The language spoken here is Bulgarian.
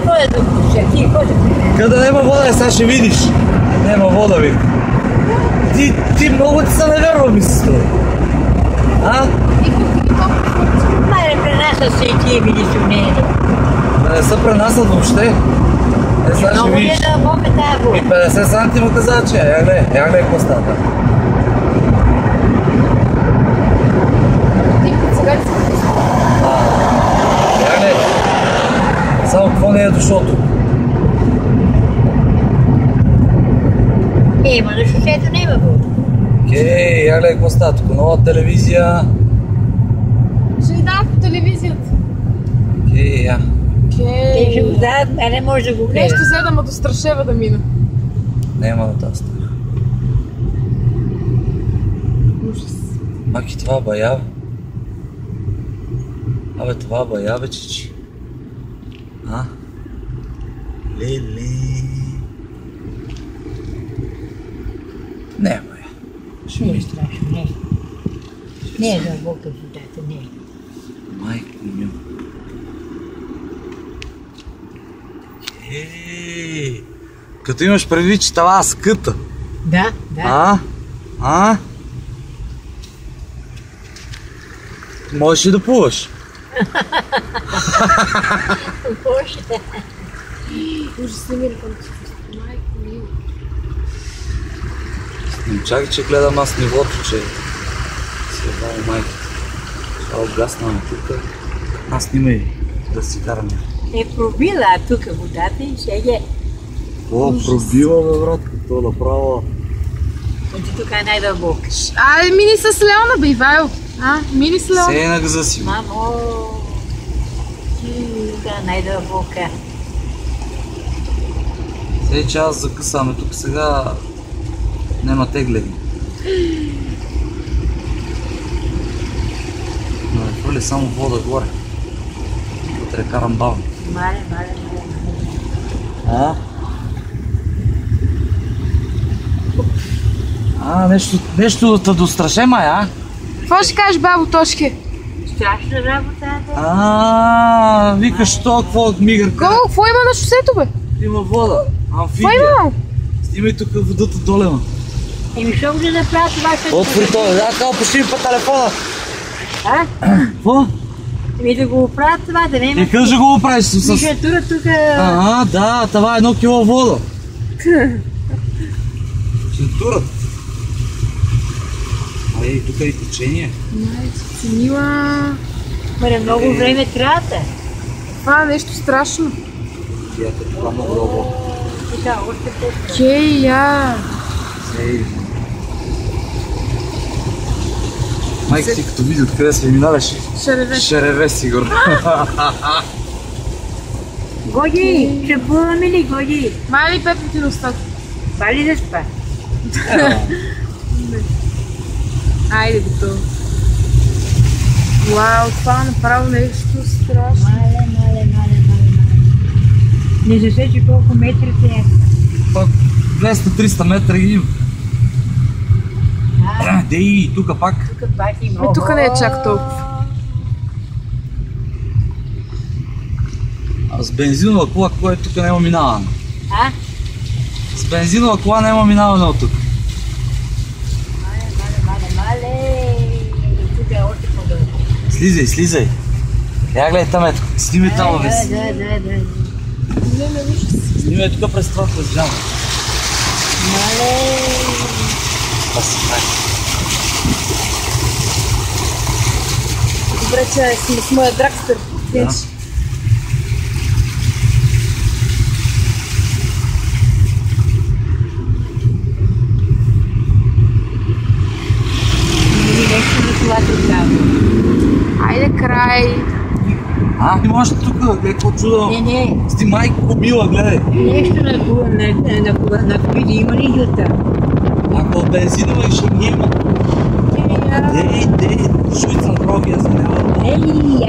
вода да пуша, ти ходи. Къде нема вода, сега ще видиш. Нема вода, вика. Ти много ти се навярва, ми се струва. А? Майре, пренася се и ти видиш у нея. Да не се пренасят въобще. Сега ще Много ли видиш. е да бомбе тая вода? И 50 сантима каза, че я гледай какво става. Я гледай. Само какво не е дошло тук. Ма на шосето нема вода. Окей, я гледай какво става тук. Нова телевизия. Ще ви дам по телевизията. Окей, я. Те ще го дадат, а не може да го гледа. Нещо взе да ме дострашева да мина. Нема да тази става. Ужас. Маки, това бая. Абе, това бая, бе, чичи. А? Леле. Не, бая. Ще Не е видиш. страшно, не. Не е дълбока водата, не е. Майко ми. Като имаш предвид, че това скъта. Да. А? Можеш ли да плуваш? Боже, да. Ужас, не мира към чувство. Майко мила. Чакай, че гледам аз нивото, че се вали майката. Това обгаснаме тук. Аз снимай да си караме. Е пробила тук водата и сега. О, пробива, бе, брат, като направо. Оти тук е най-дълбока. Мини с Леона, бе, Ивайло. Мини с Леона. Сенак за си. Мамо, тук е най-дълбока. Сега че аз закъсаме тук сега нема теглени. Но е хвърли само вода горе. Да те карам бавно. Мале. Нещо да те достраше, май, Какво ще кажеш, бабо Тошке? Страшна работа. Викаш то, какво мигър. Какво има на шосето, бе? Има вода. Какво Амфибия. има? Снимай тук водата долема. Еми, що може да направя това? Отвори това. Да, као, пуши ми по телефона. Какво? Еми да го оправя това, да не има. И къде ще го оправиш? Мишатура тук. Да, това е 1 кило вода. Центурата. Ай, тук е и течение. Ценила. Маре, много време трябва. Това е нещо страшно. Ето, това много дълбоко. Така, още по. Кея. Майка си като види откъде се минаваш, Ще реве. сигурно. Гоги, ще плуваме ли, Гоги? Май ли пепите на устата? Бали да спа? Айде, готово. Вау, това направо нещо страшно. Мале. Не засече колко метрите е. Пак 200-300 метра ги има. Дей, тук пак. Тук пак има. Тук не е чак толкова. А с бензинова кола, кое тук няма минаване? С бензинова кола няма минаване от тук. Мале. Тук е още по-дълго. Слизай. Я гледай там, ето. Снимай там, бе. Да. Снимай тук през това през джама. Мале. Добре, че сме с моя драгстър. Да. Нещо на това тогава. Айде, край. Ти можеш тук, гледай какво чудо. Не. Снимай кобила, гледай. Нещо на колите има ли юта? Ако бензинова ще няма. Дей, шуй съм другия за него. Ей!